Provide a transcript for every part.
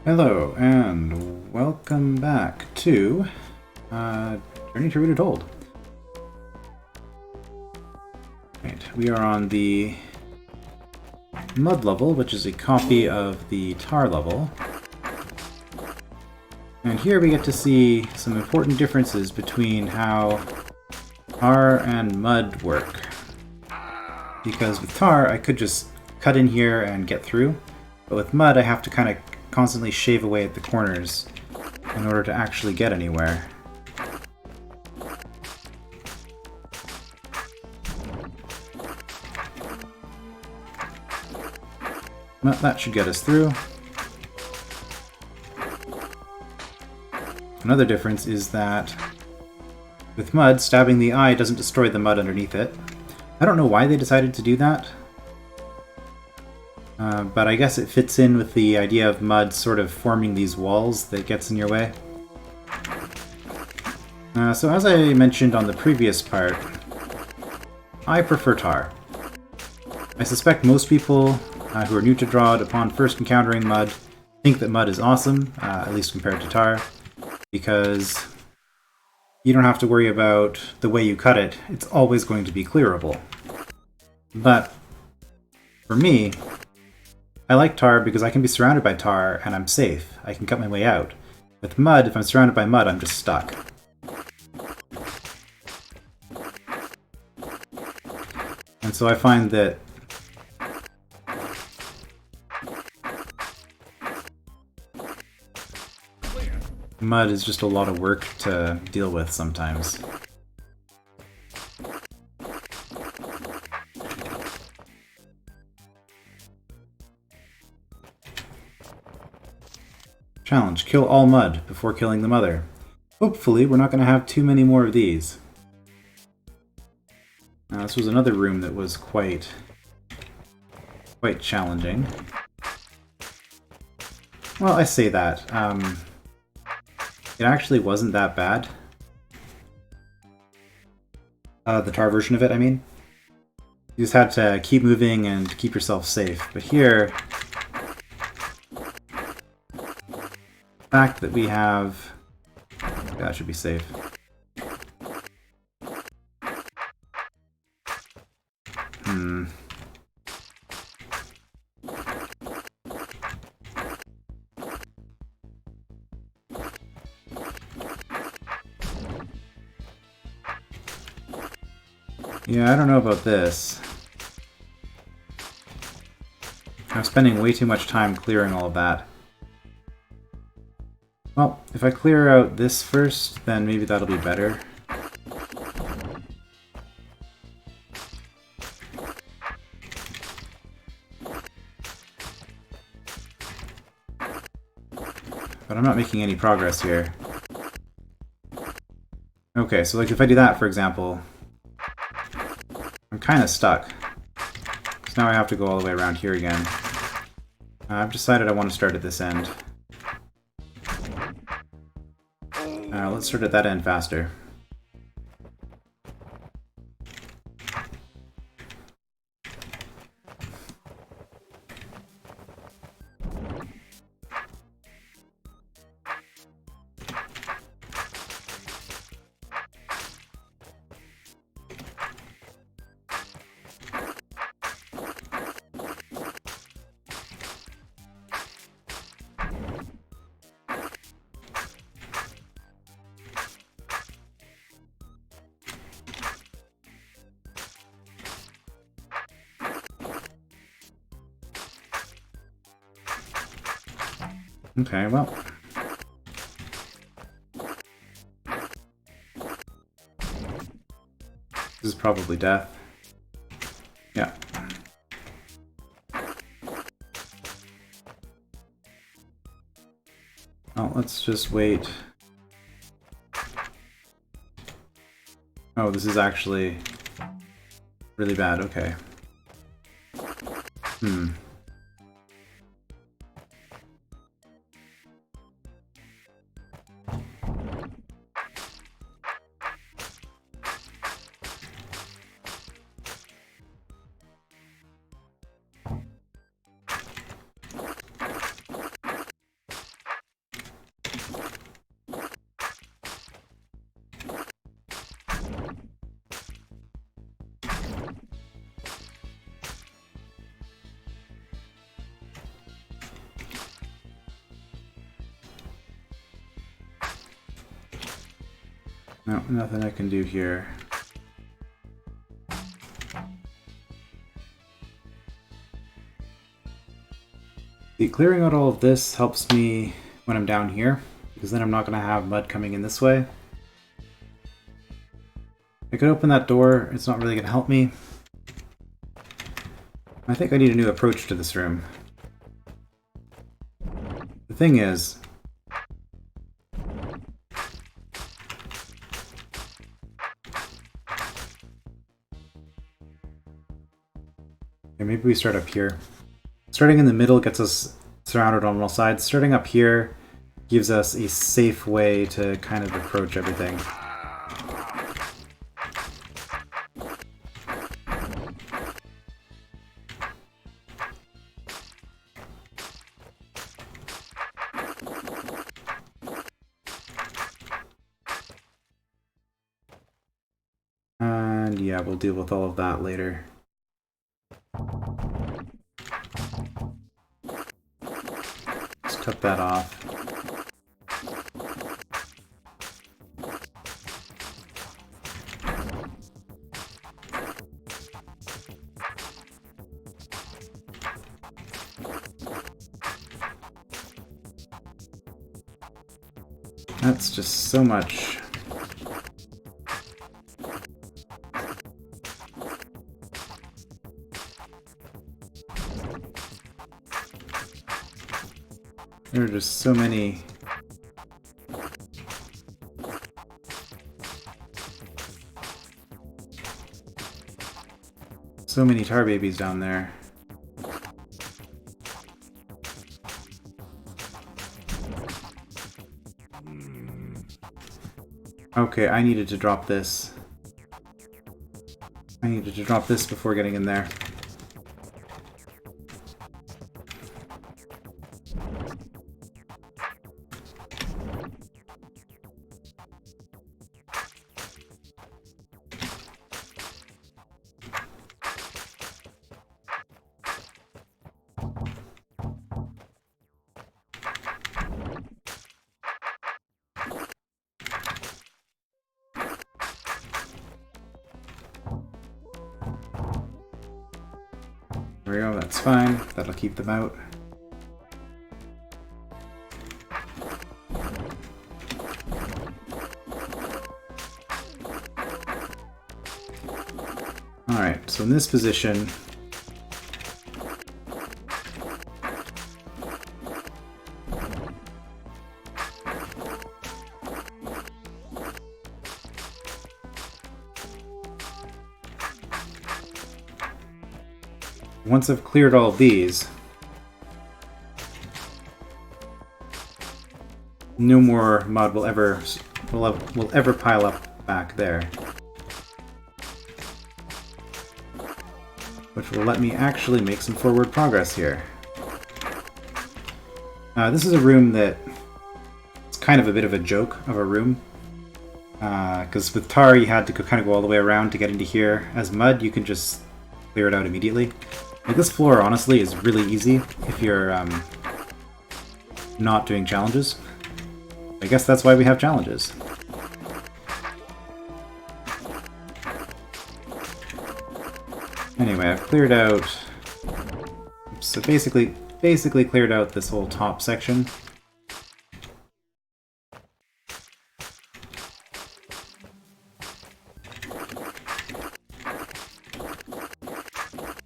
Hello, and welcome back to Journey to Rooted Hold. Right, we are on the Mud level, which is a copy of the Tar level. And here we get to see some important differences between how Tar and Mud work. Because with Tar, I could just cut in here and get through, but with Mud, I have to kind of constantly shave away at the corners in order to actually get anywhere. But that should get us through. Another difference is that with Mud, stabbing the eye doesn't destroy the mud underneath it. I don't know why they decided to do that. But I guess it fits in with the idea of mud sort of forming these walls that gets in your way. So as I mentioned on the previous part, I prefer Tar. I suspect most people who are new to DROD upon first encountering mud think that mud is awesome, at least compared to Tar, because you don't have to worry about the way you cut it, it's always going to be clearable. But for me, I like Tar because I can be surrounded by Tar and I'm safe. I can cut my way out. With Mud, if I'm surrounded by mud, I'm just stuck. And so I find that mud is just a lot of work to deal with sometimes. Challenge: kill all mud before killing the mother. Hopefully we're not going to have too many more of these. Now this was another room that was quite challenging. Well, I say that. It actually wasn't that bad. The Tar version of it, I mean. You just had to keep moving and keep yourself safe. But here, the fact that we have... that should be safe. Yeah, I don't know about this. I'm spending way too much time clearing all of that. Well, if I clear out this first, then maybe that'll be better. But I'm not making any progress here. Okay, so like if I do that, for example, I'm kind of stuck. So now I have to go all the way around here again. I've decided I want to start at this end. Let's start at that end faster. Okay, well. This is probably death. Yeah. Oh, let's just wait. Oh, this is actually really bad, okay. No, nothing I can do here. See, clearing out all of this helps me when I'm down here, because then I'm not going to have mud coming in this way. I could open that door, it's not really going to help me. I think I need a new approach to this room. The thing is, maybe we start up here. Starting in the middle gets us surrounded on all sides. Starting up here gives us a safe way to kind of approach everything. And yeah, we'll deal with all of that later. Just cut that off. That's just so much. There are just so many. So many tar babies down there. Okay, I needed to drop this. I needed to drop this before getting in there. There we go, that's fine. That'll keep them out. Alright, so in this position, once I've cleared all of these, no more mud will ever pile up back there, which will let me actually make some forward progress here. This is a room that it's kind of a bit of a joke of a room, because with tar you had to kind of go all the way around to get into here. As mud, you can just clear it out immediately. Like, this floor, honestly, is really easy if you're not doing challenges. I guess that's why we have challenges. Anyway, I've cleared out... So basically cleared out this whole top section.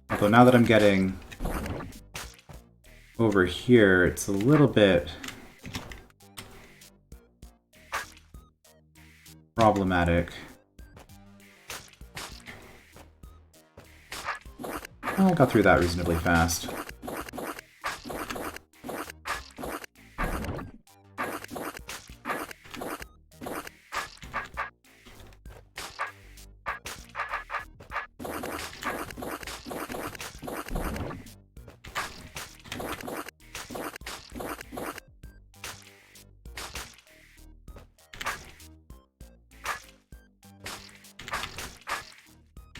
Although now that I'm getting over here, it's a little bit problematic. I got through that reasonably fast.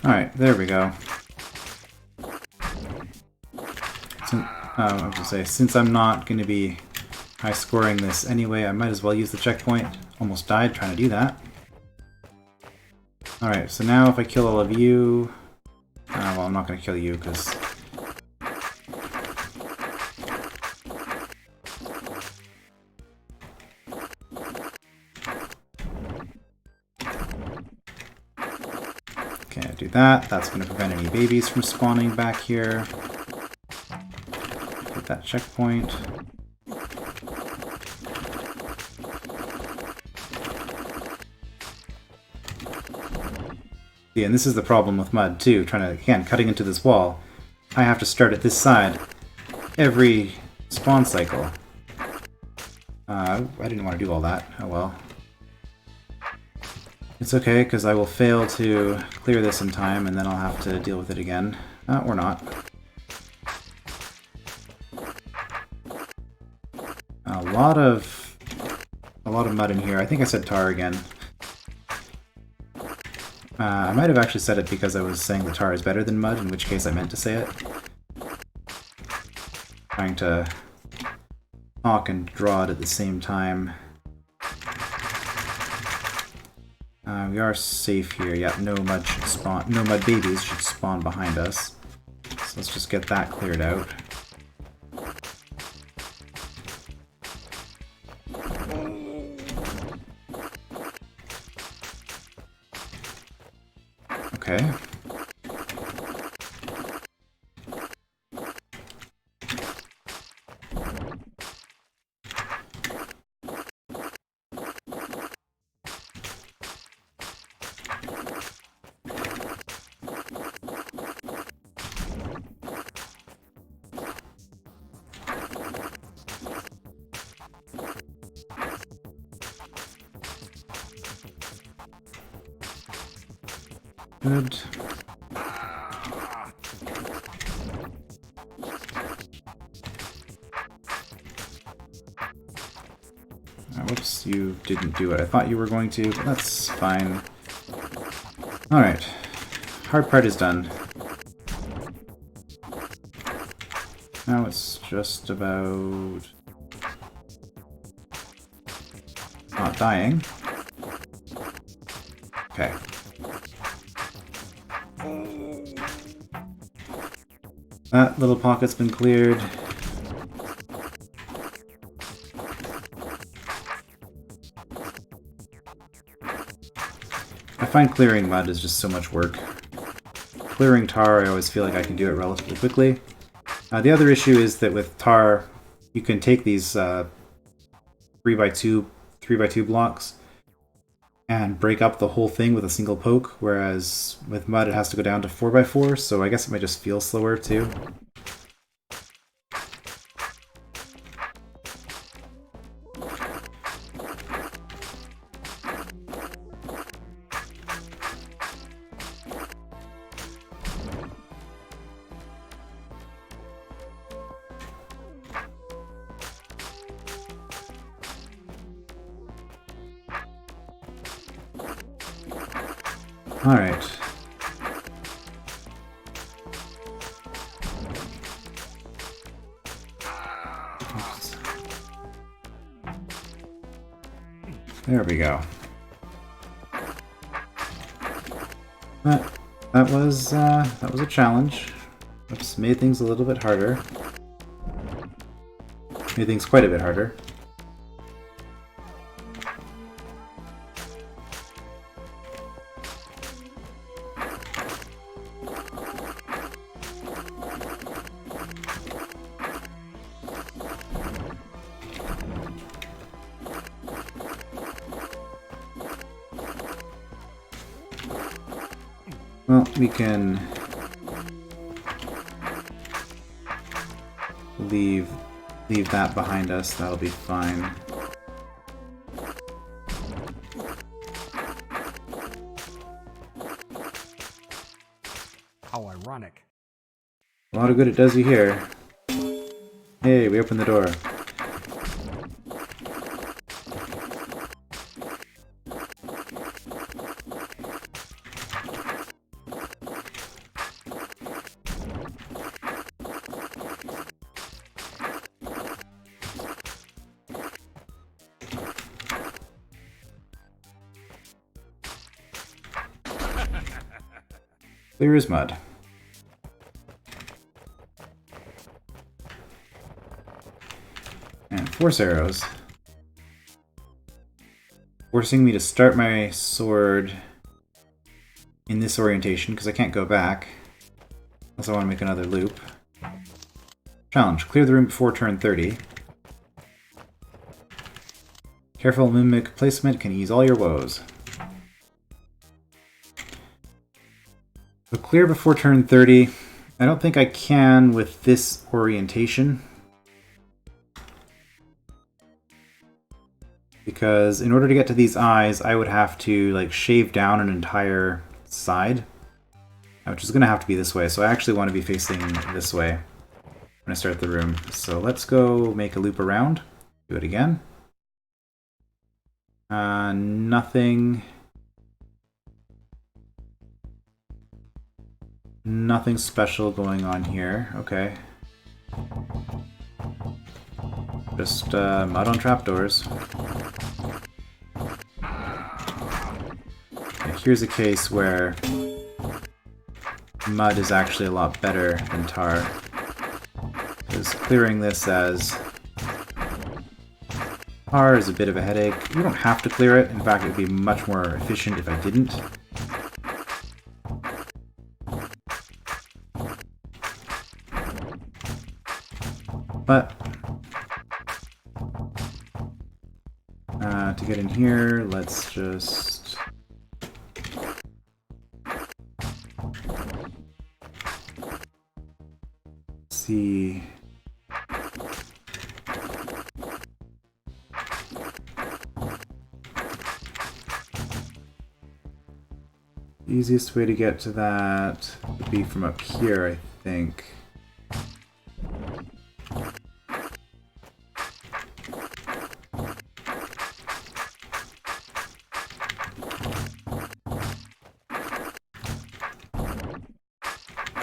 Alright, there we go. I was gonna say, since I'm not going to be high scoring this anyway, I might as well use the checkpoint. Almost died trying to do that. Alright, so now if I kill all of you... well, I'm not going to kill you, because... Okay, I do that. That's going to prevent any babies from spawning back here. Hit that checkpoint. Yeah, and this is the problem with mud, too. Again, cutting into this wall. I have to start at this side every spawn cycle. I didn't want to do all that. Oh well. It's okay, because I will fail to clear this in time, and then I'll have to deal with it again. Or not. A lot of mud in here. I think I said tar again. I might have actually said it because I was saying the tar is better than mud, in which case I meant to say it. Trying to talk and draw it at the same time. We are safe here. Yeah, no mud babies should spawn behind us. So let's just get that cleared out. Okay. Good. Whoops, you didn't do what I thought you were going to, but that's fine. Alright. Hard part is done. Now it's just about... not dying. Okay. That little pocket's been cleared. I find clearing mud is just so much work. Clearing tar, I always feel like I can do it relatively quickly. The other issue is that with tar, you can take these 3x2 blocks and break up the whole thing with a single poke, whereas with mud it has to go down to 4x4, so I guess it might just feel slower too. Alright. There we go. That was a challenge. Oops, made things a little bit harder. Made things quite a bit harder. Well, we can leave that behind us. That'll be fine. How ironic. A lot of good it does you here. Hey, we opened the door. Clear as mud. And force arrows. Forcing me to start my sword in this orientation, because I can't go back. Unless I want to make another loop. Challenge. Clear the room before turn 30. Careful mimic placement can ease all your woes. So clear before turn 30. I don't think I can with this orientation. Because in order to get to these eyes, I would have to like shave down an entire side. Which is going to have to be this way, so I actually want to be facing this way when I start the room. So let's go make a loop around. Do it again. Nothing special going on here. Okay. Just mud on trapdoors. Okay, here's a case where mud is actually a lot better than tar. Because clearing this as tar is a bit of a headache. You don't have to clear it. In fact, it would be much more efficient if I didn't. But to get in here, let's just see. The easiest way to get to that would be from up here, I think.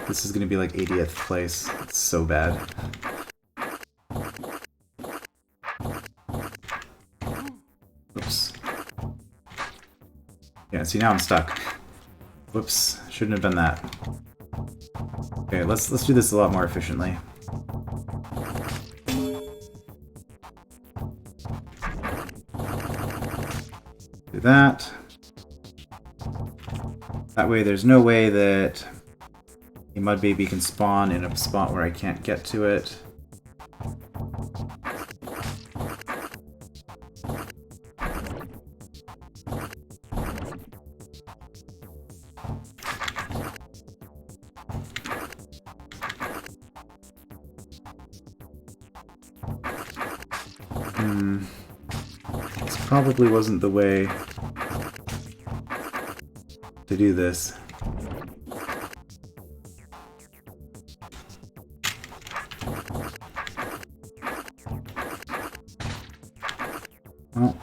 This is going to be like 80th place. It's so bad. Oops. Yeah, see, now I'm stuck. Whoops, shouldn't have done that. Okay, let's do this a lot more efficiently. Do that. That way there's no way that a mud baby can spawn in a spot where I can't get to it. This probably wasn't the way to do this. Well,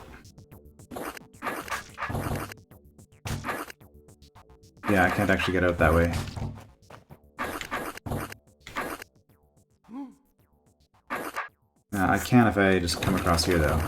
yeah, I can't actually get out that way. I can if I just come across here, though.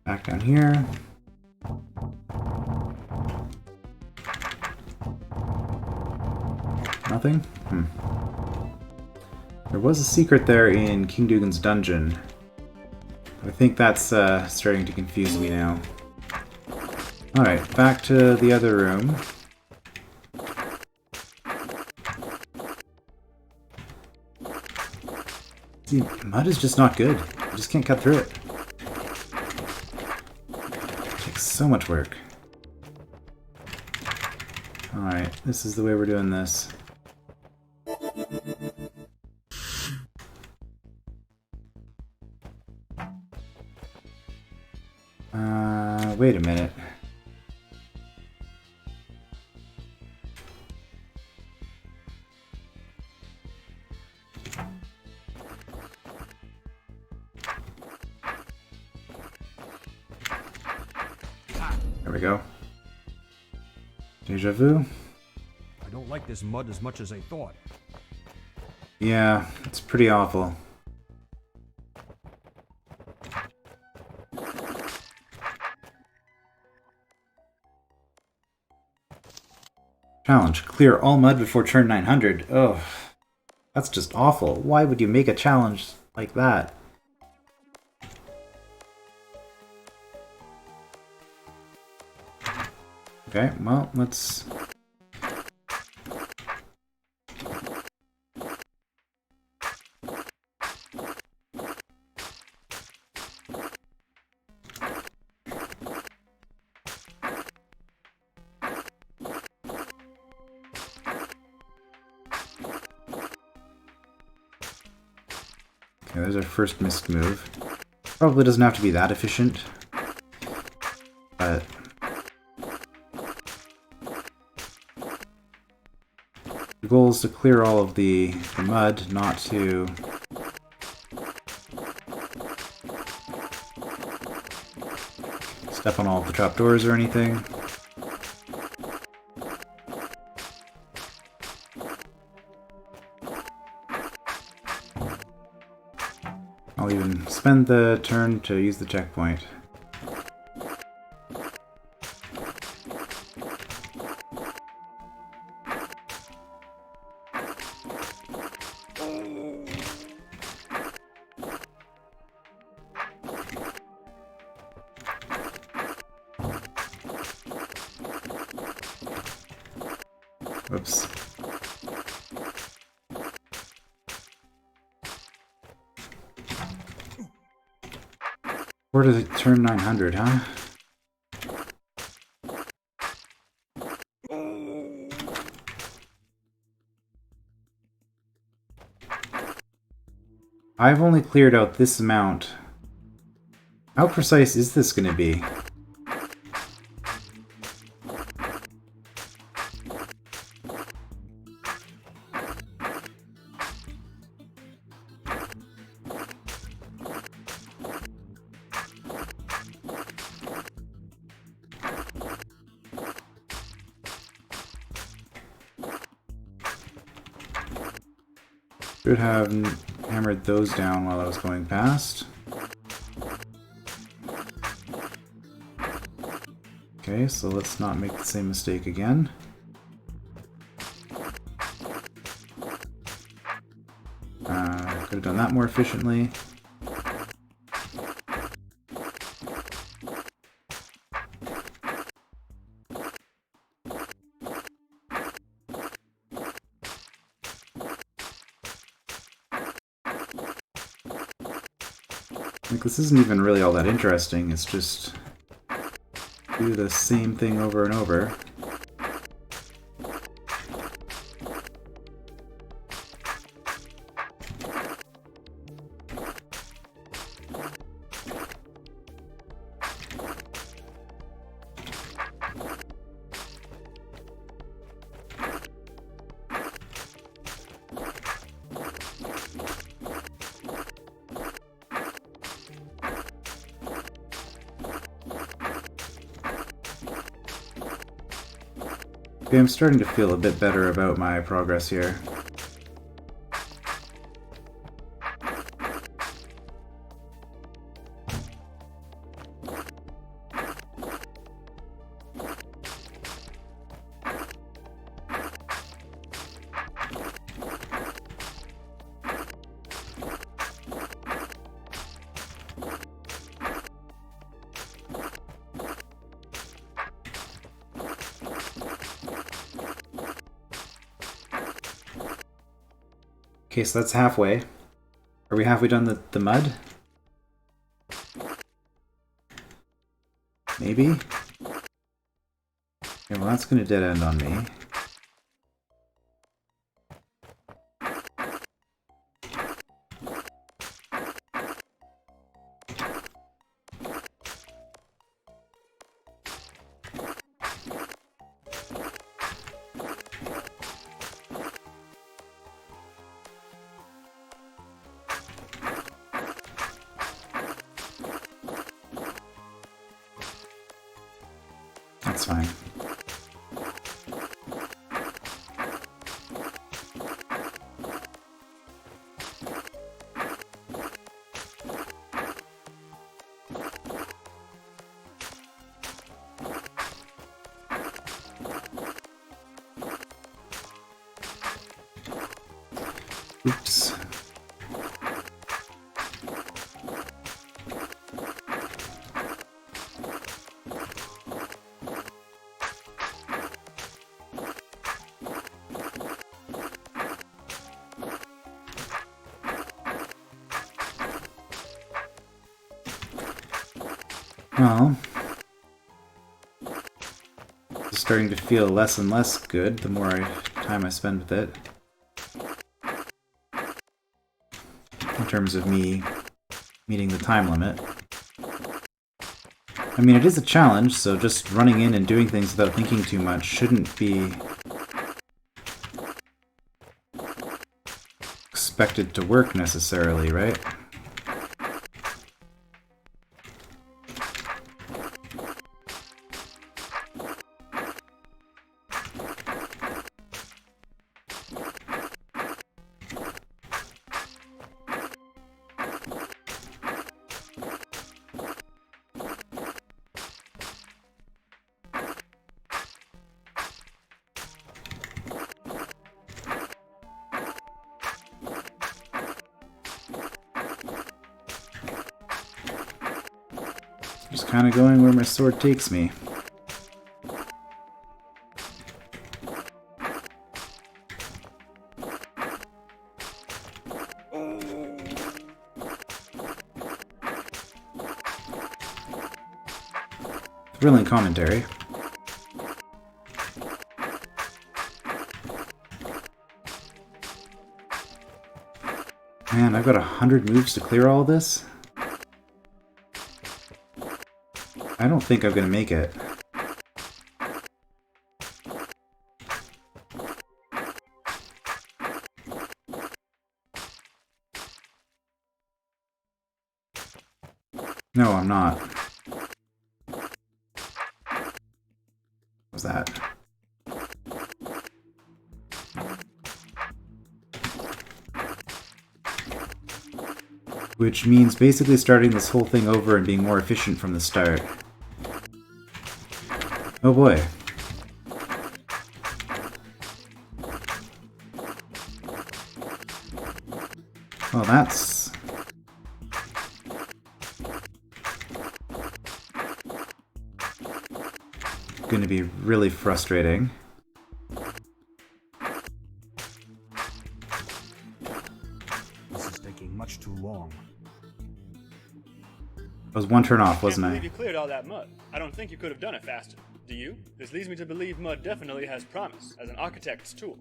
Back down here. Nothing? There was a secret there in King Dugan's dungeon. I think that's starting to confuse me now. Alright, back to the other room. See, mud is just not good. I just can't cut through it. So much work. Alright, this is the way we're doing this. Wait a minute. There we go. Deja vu. I don't like this mud as much as I thought. Yeah, it's pretty awful. Challenge. Clear all mud before turn 900. Ugh. That's just awful. Why would you make a challenge like that? Okay, well, let's... Okay, there's our first missed move. Probably doesn't have to be that efficient, but... the goal is to clear all of the mud, not to... step on all of the trapdoors or anything. I'll even spend the turn to use the checkpoint. Whoops. Where does it turn 900, huh? I've only cleared out this amount. How precise is this going to be? Should have hammered those down while I was going past. Okay, so let's not make the same mistake again. Could have done that more efficiently. Like, this isn't even really all that interesting, it's just do the same thing over and over. Okay, I'm starting to feel a bit better about my progress here. Okay, so that's halfway. Are we halfway done the mud? Maybe? Okay, well that's gonna dead end on me. That's fine. Oops. Well, it's starting to feel less and less good the more time I spend with it. In terms of me meeting the time limit. I mean, it is a challenge, so just running in and doing things without thinking too much shouldn't be expected to work necessarily, right? Just kind of going where my sword takes me. Thrilling commentary. Man, I've got 100 moves to clear all this? I don't think I'm gonna make it. No, I'm not. What was that? Which means basically starting this whole thing over and being more efficient from the start. Oh boy. Well, that's going to be really frustrating. This is taking much too long. I was one turn off, wasn't I I? can't believe you cleared all that mud. I don't think you could have done it faster. Do you? This leads me to believe mud definitely has promise as an architect's tool.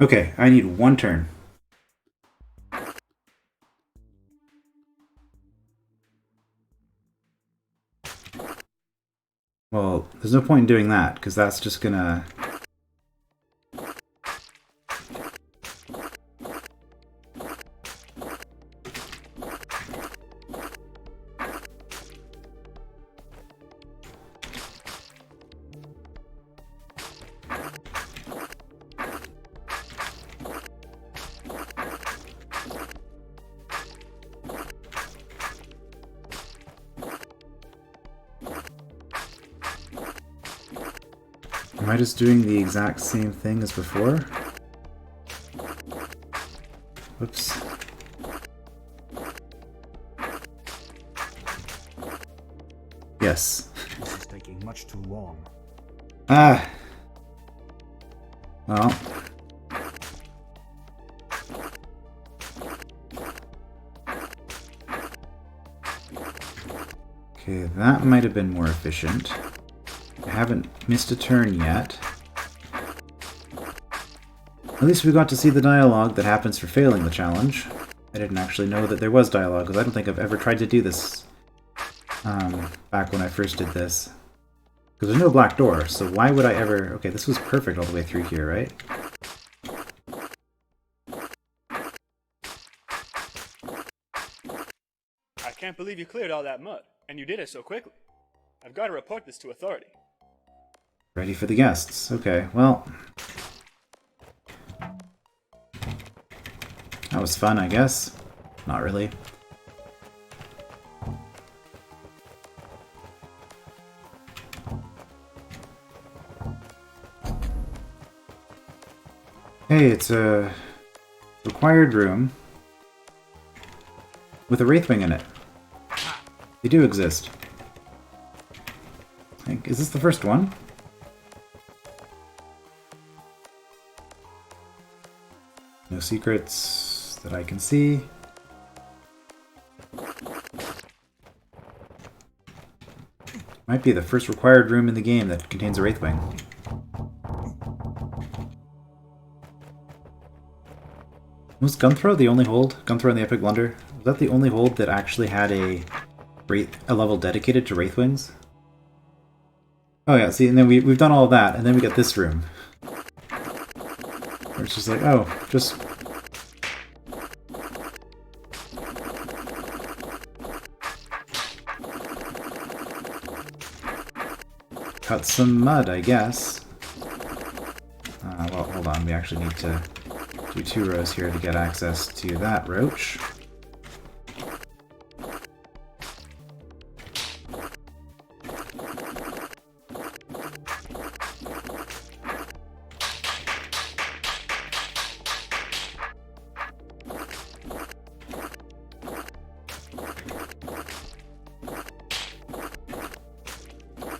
Okay, I need one turn. Well, there's no point in doing that, because that's just gonna... Am I just doing the exact same thing as before? Whoops. Yes. This is taking much too long. Ah! Well. Okay, that might have been more efficient. I haven't missed a turn yet. At least we got to see the dialogue that happens for failing the challenge. I didn't actually know that there was dialogue, because I don't think I've ever tried to do this back when I first did this. Because there's no black door, so why would I ever... Okay, this was perfect all the way through here, right? I can't believe you cleared all that mud, and you did it so quickly. I've got to report this to authority. Ready for the guests. Okay, well... that was fun, I guess. Not really. Hey, it's a required room with a Wraithwing in it. They do exist. Is this the first one? No secrets that I can see. Might be the first required room in the game that contains a Wraithwing. Was Gunthrow the only hold? Gunthrow and the Epic Blunder? Was that the only hold that actually had a level dedicated to Wraithwings? Oh yeah, see, and then we've done all of that, and then we got this room. Where it's just like, oh, just... cut some mud, I guess. Well, hold on, we actually need to do 2 rows here to get access to that roach.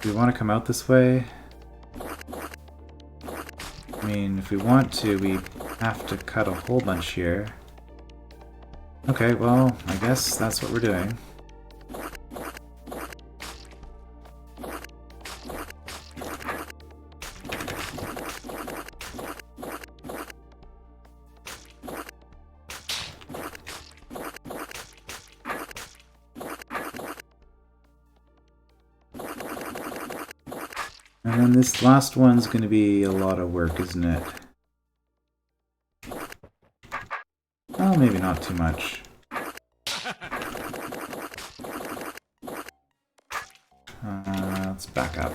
Do we want to come out this way? I mean, if we want to, we have to cut a whole bunch here. Okay, well, I guess that's what we're doing. And then this last one's going to be a lot of work, isn't it? Oh, maybe not too much. Let's back up.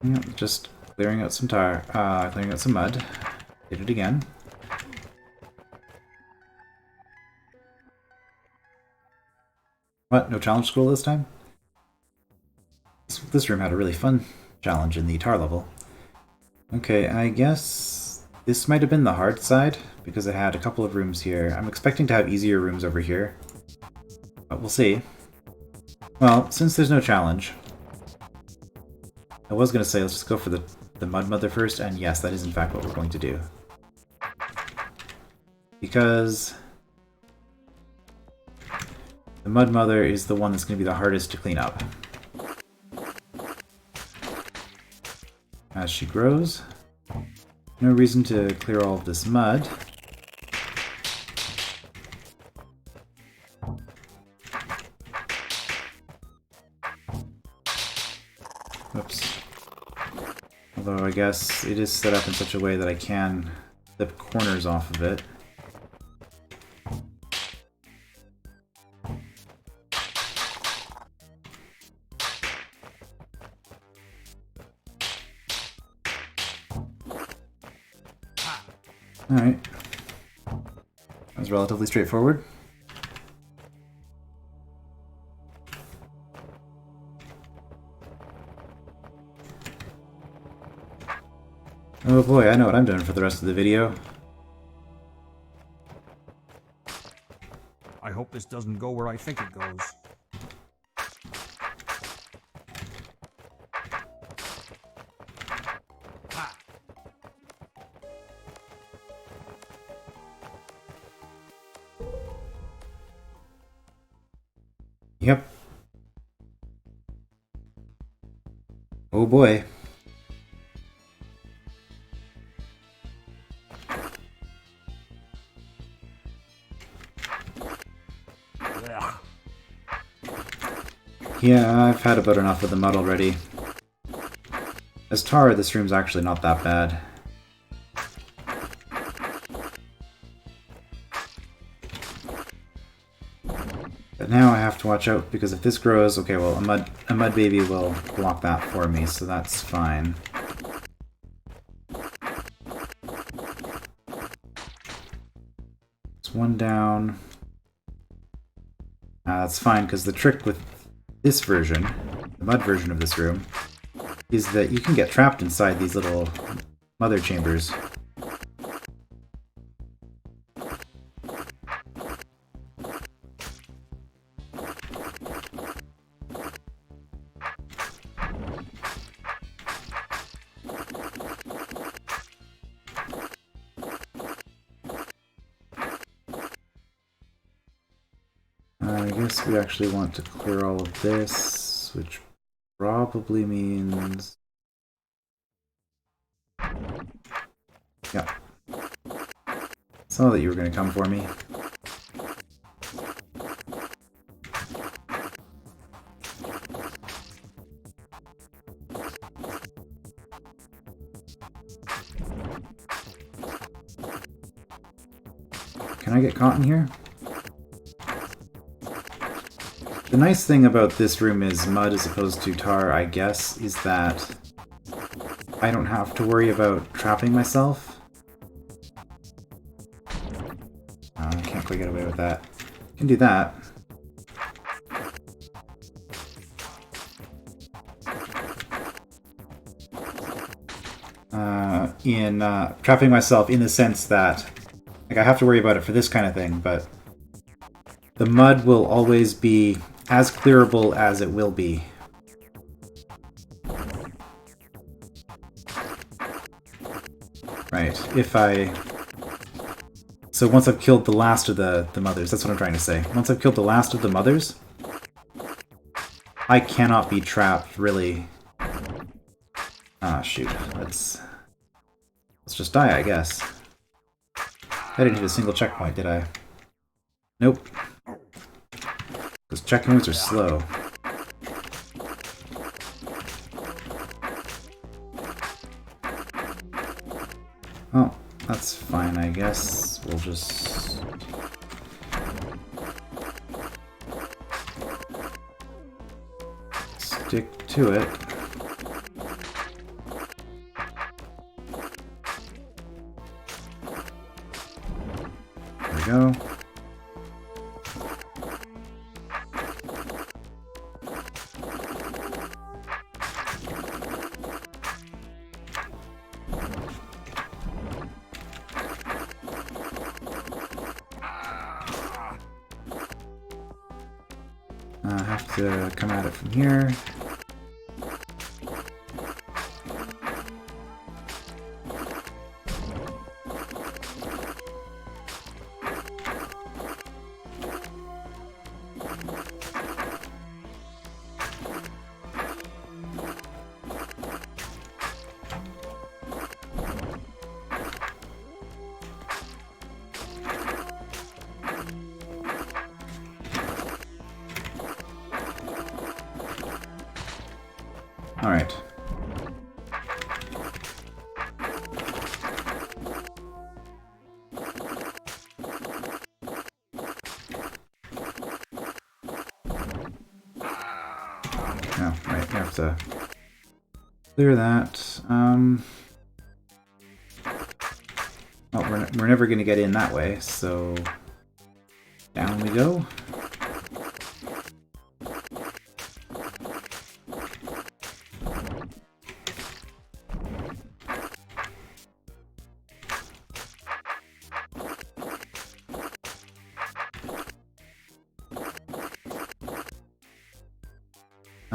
Yep, just clearing out some clearing out some mud. Did it again. What? No challenge scroll this time? This room had a really fun challenge in the tar level. Okay, I guess this might have been the hard side, because it had a couple of rooms here. I'm expecting to have easier rooms over here, but we'll see. Well, since there's no challenge, I was going to say let's just go for the Mud Mother first, and yes, that is in fact what we're going to do. Because the Mud Mother is the one that's going to be the hardest to clean up. As she grows, no reason to clear all of this mud. Oops. Although I guess it is set up in such a way that I can clip corners off of it. Alright. That was relatively straightforward. Oh boy, I know what I'm doing for the rest of the video. I hope this doesn't go where I think it goes. Yep. Oh boy. Yeah, I've had about enough of the mud already. As tar, this room's actually not that bad. But now I have to watch out, because if this grows, okay, well, a mud baby will block that for me, so that's fine. It's one down. That's fine, because the trick with this version, the mud version of this room, is that you can get trapped inside these little mother chambers. I guess we actually want to clear all of this, which probably means... Yeah. Saw that you were going to come for me. Can I get caught in here? The nice thing about this room is mud as opposed to tar, I guess, is that I don't have to worry about trapping myself. I can't quite get away with that. Can do that. In trapping myself in the sense that, like, I have to worry about it for this kind of thing, but the mud will always be as clearable as it will be. Right, if I... So once I've killed the last of the mothers, that's what I'm trying to say. Once I've killed the last of the mothers, I cannot be trapped, really. Ah, shoot. Let's just die, I guess. I didn't hit a single checkpoint, did I? Nope. Those checkpoints are slow. Oh, that's fine, I guess. We'll just... stick to it. There we go. I have to come at it from here. Alright. Oh, right, you have to clear that. Well, we're never going to get in that way, so down we go.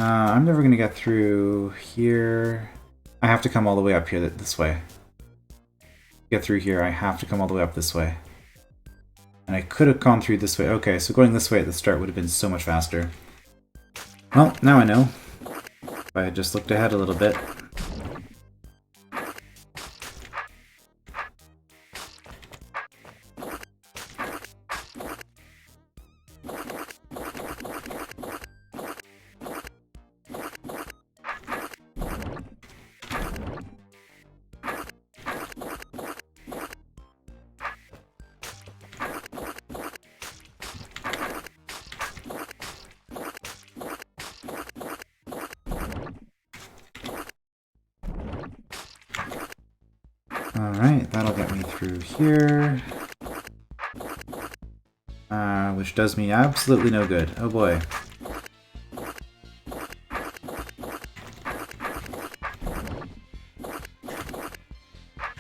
I'm never going to get through here. I have to come all the way up here this way. Get through here, I have to come all the way up this way. And I could have gone through this way. Okay, so going this way at the start would have been so much faster. Well, now I know. If I had just looked ahead a little bit. Alright, that'll get me through here. Which does me absolutely no good. Oh boy.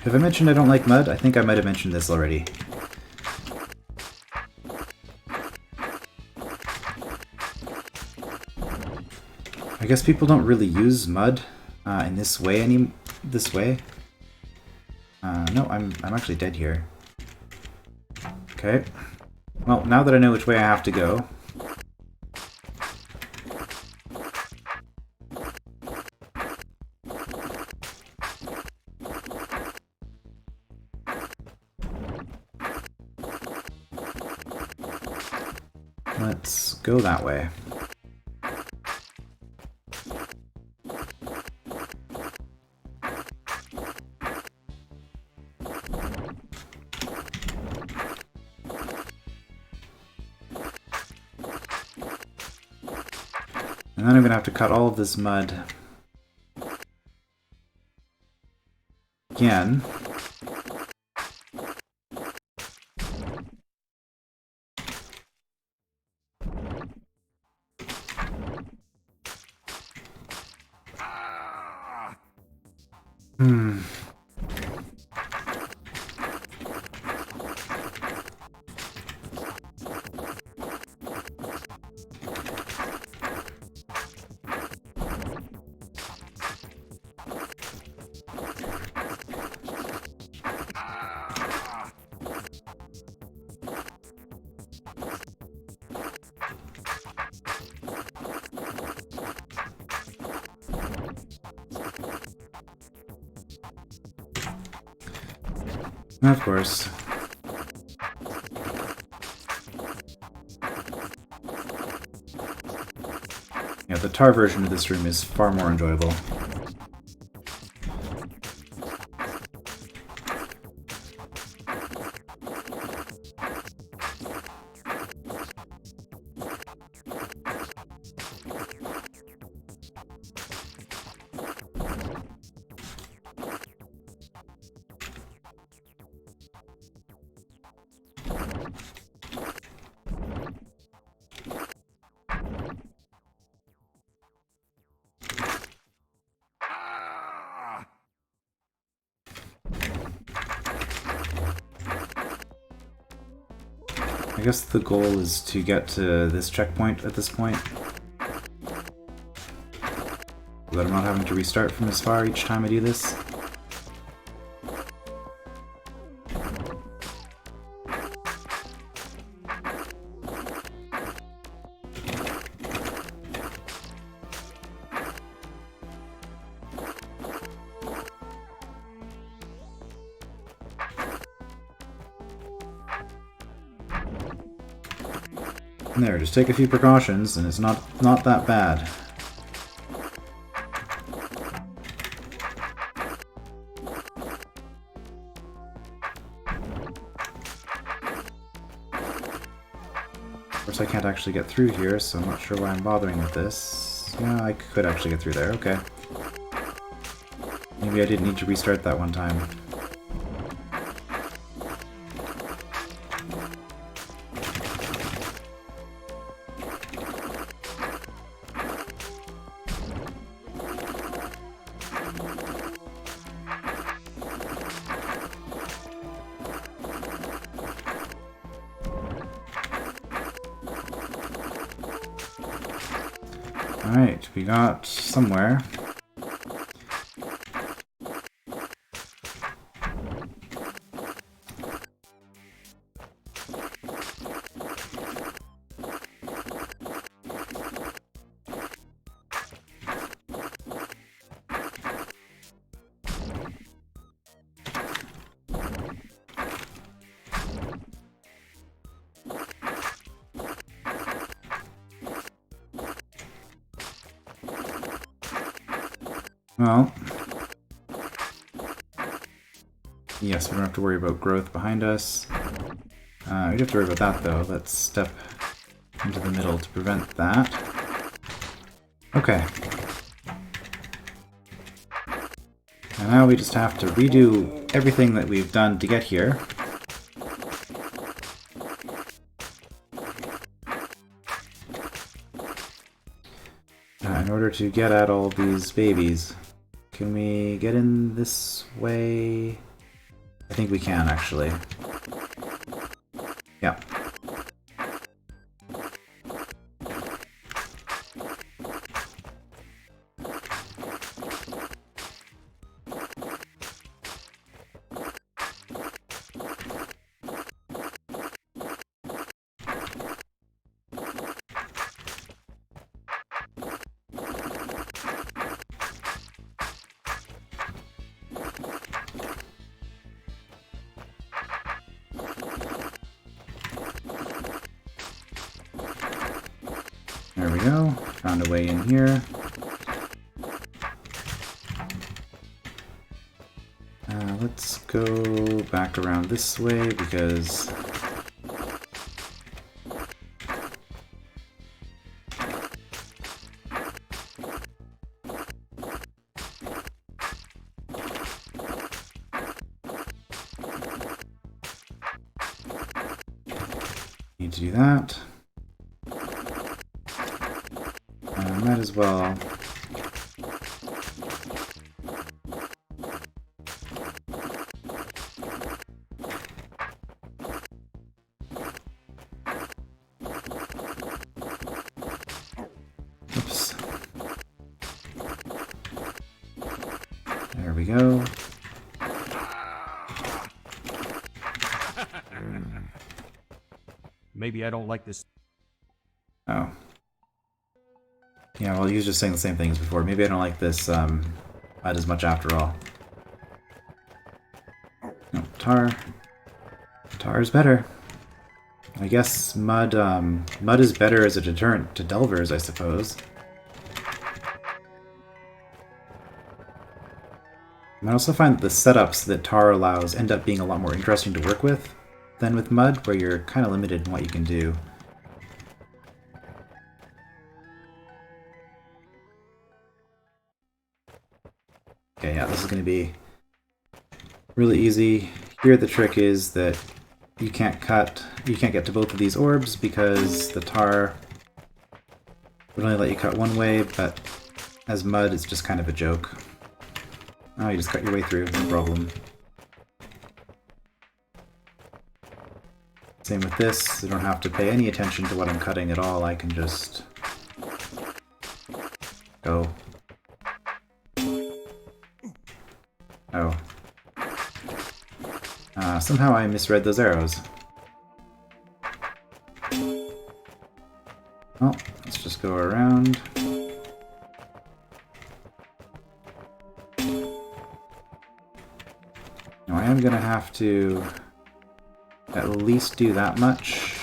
Have I mentioned I don't like mud? I think I might have mentioned this already. I guess people don't really use mud in this way No, I'm actually dead here. Okay. Well, now that I know which way I have to go... let's go that way. And then I'm going to have to cut all of this mud again. Of course. Yeah, the tar version of this room is far more enjoyable. I guess the goal is to get to this checkpoint at this point. So that I'm not having to restart from as far each time I do this. There, just take a few precautions and it's not that bad. Of course I can't actually get through here, so I'm not sure why I'm bothering with this. Yeah, I could actually get through there, okay. Maybe I didn't need to restart that one time. Alright, we got somewhere. Well, yes, we don't have to worry about growth behind us. We do have to worry about that, though. Let's step into the middle to prevent that. Okay. And now we just have to redo everything that we've done to get here. In order to get at all these babies. Can we get in this way? I think we can, actually. Yeah. There we go. Found a way in here. Let's go back around this way because need to do that. Might as well. Oops. There we go. Maybe I don't like this. Oh. Yeah, well, he was just saying the same thing as before. Maybe I don't like this mud as much after all. No, tar. Tar is better. I guess mud is better as a deterrent to delvers, I suppose. I also find that the setups that tar allows end up being a lot more interesting to work with than with mud, where you're kind of limited in what you can do. Okay, yeah, this is going to be really easy. Here the trick is that you can't get to both of these orbs because the tar would only let you cut one way, but as mud it's just kind of a joke. Oh, you just cut your way through, no problem. Same with this, I don't have to pay any attention to what I'm cutting at all, I can just go. Oh. Somehow I misread those arrows. Oh, let's just go around. Now I am gonna have to at least do that much.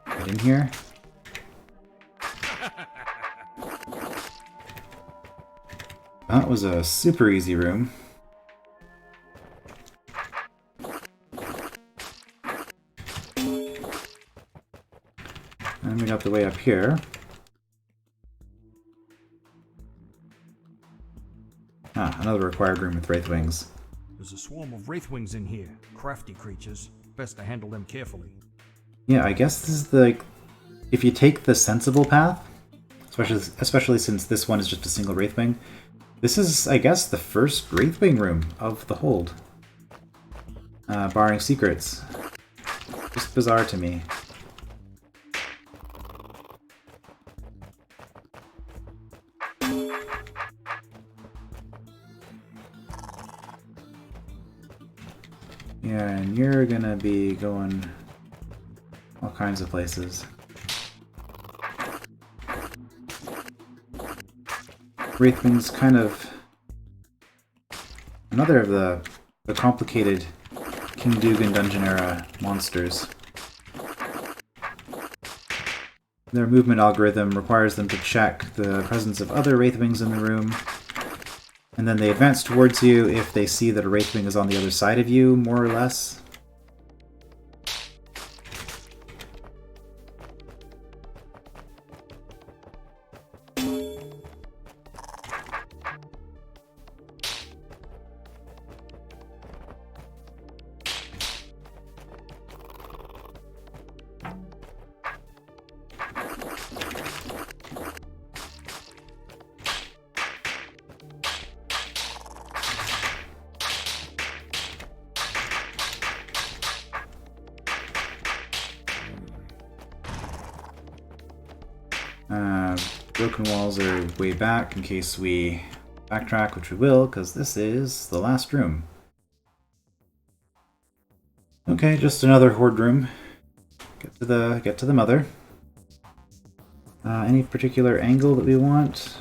Get in here. That was a super easy room. And we got the way up here. Ah, another required room with wraith wings. There's a swarm of wraithwings in here. Crafty creatures. Best to handle them carefully. Yeah, I guess this is the... If you take the sensible path, especially since this one is just a single wraithwing, this is, I guess, the first wraithwing room of the hold. Barring secrets. Just bizarre to me. Yeah, and you're gonna be going all kinds of places. Wraithwing's kind of another of the complicated King Dugan Dungeon era monsters. Their movement algorithm requires them to check the presence of other wraithwings in the room, and then they advance towards you if they see that a wraithwing is on the other side of you, more or less. broken walls are way back in case we backtrack, which we will, because this is the last room. Okay, just another horde room. Get to the mother. Any particular angle that we want?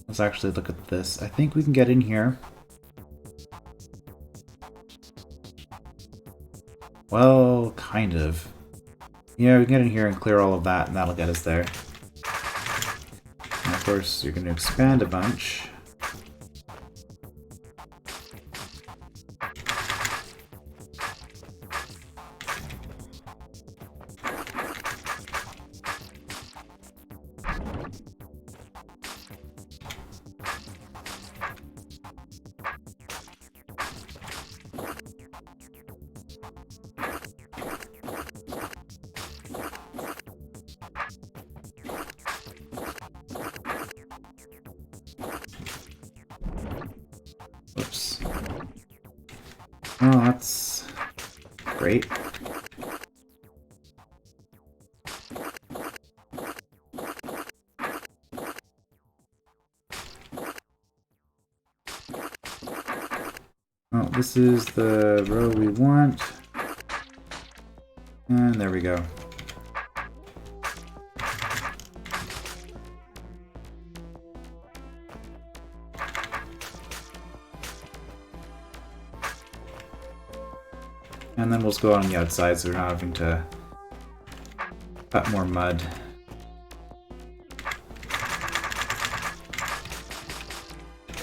Let's actually look at this. I think we can get in here. Well, kind of. Yeah, we can get in here and clear all of that, and that'll get us there. And of course, you're going to expand a bunch. Oops. Oh, that's great. Well, this is the row we want. And there we go. And then we'll just go on the outside so we're not having to cut more mud.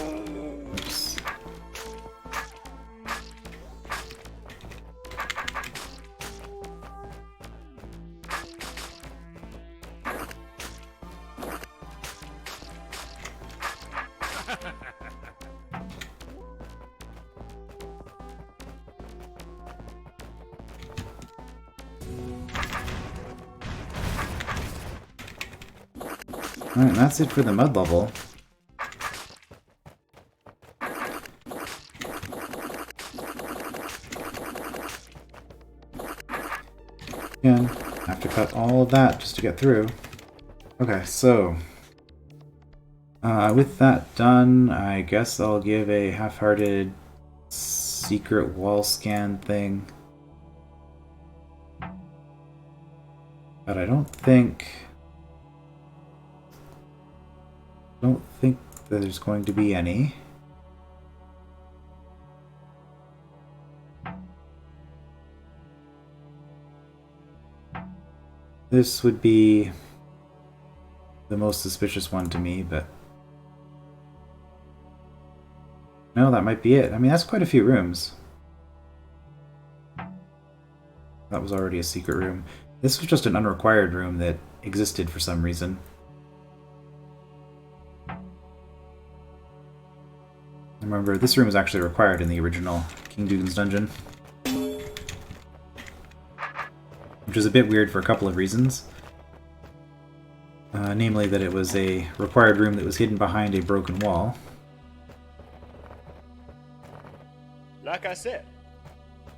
Oops. Alright, that's it for the mud level. Again, have to cut all of that just to get through. Okay, so with that done, I guess I'll give a half-hearted secret wall scan thing. But I don't think that there's going to be any. This would be the most suspicious one to me, but no, that might be it. I mean, that's quite a few rooms. That was already a secret room. This was just an unrequired room that existed for some reason. Remember, this room was actually required in the original King Dugan's dungeon. Which is a bit weird for a couple of reasons. Namely that it was a required room that was hidden behind a broken wall. Like I said,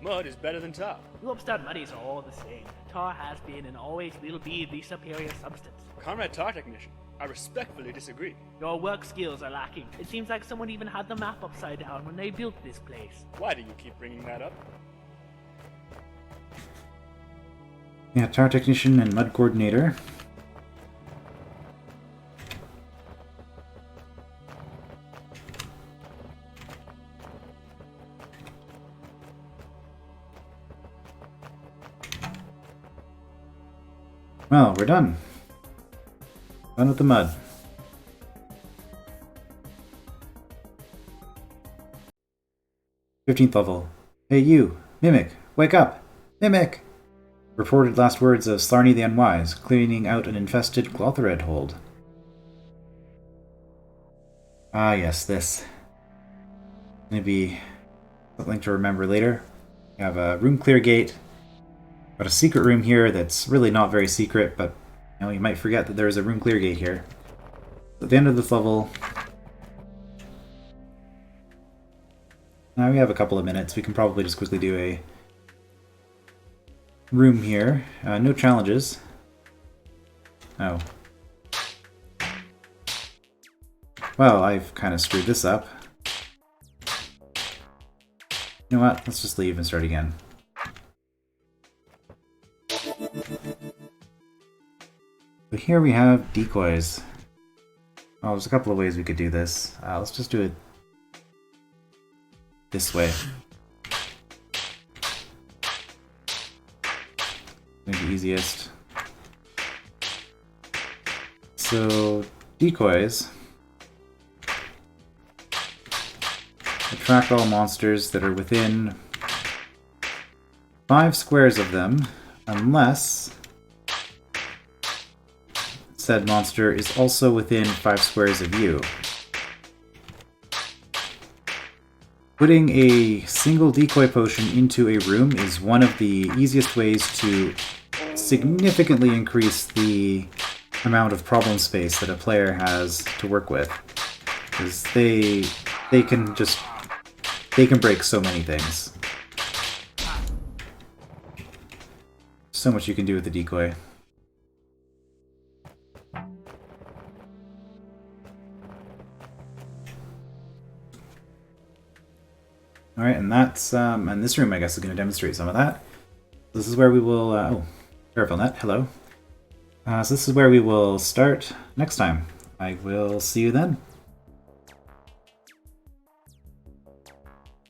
mud is better than tar. Upstart muddies are all the same. Tar has been and always will be the superior substance. Comrade Tar Technician, I respectfully disagree. Your work skills are lacking. It seems like someone even had the map upside down when they built this place. Why do you keep bringing that up? Yeah, Tar Technician and Mud Coordinator. Well, we're done. Done with the mud. "15th level. Hey you, Mimic, wake up! Mimic!" Reported last words of Slarny the Unwise, cleaning out an infested Glothared hold. Ah yes, this. Gonna be something to remember later. We have a room clear gate. Got a secret room here that's really not very secret, but you know, you might forget that there's a room clear gate here. At the end of this level, now we have a couple of minutes. We can probably just quickly do room here. No challenges. Oh. Well, I've kind of screwed this up. You know what? Let's just leave and start again. But here we have decoys. Oh, there's a couple of ways we could do this. Let's just do it this way. Maybe easiest. So, decoys attract all monsters that are within 5 squares of them, unless said monster is also within 5 squares of you. Putting a single decoy potion into a room is one of the easiest ways to significantly increase the amount of problem space that a player has to work with. Because they can break so many things. So much you can do with the decoy. Alright, and that's, and this room I guess is going to demonstrate some of that. This is where we will, oh, Paraphilnet, hello. So this is where we will start next time. I will see you then.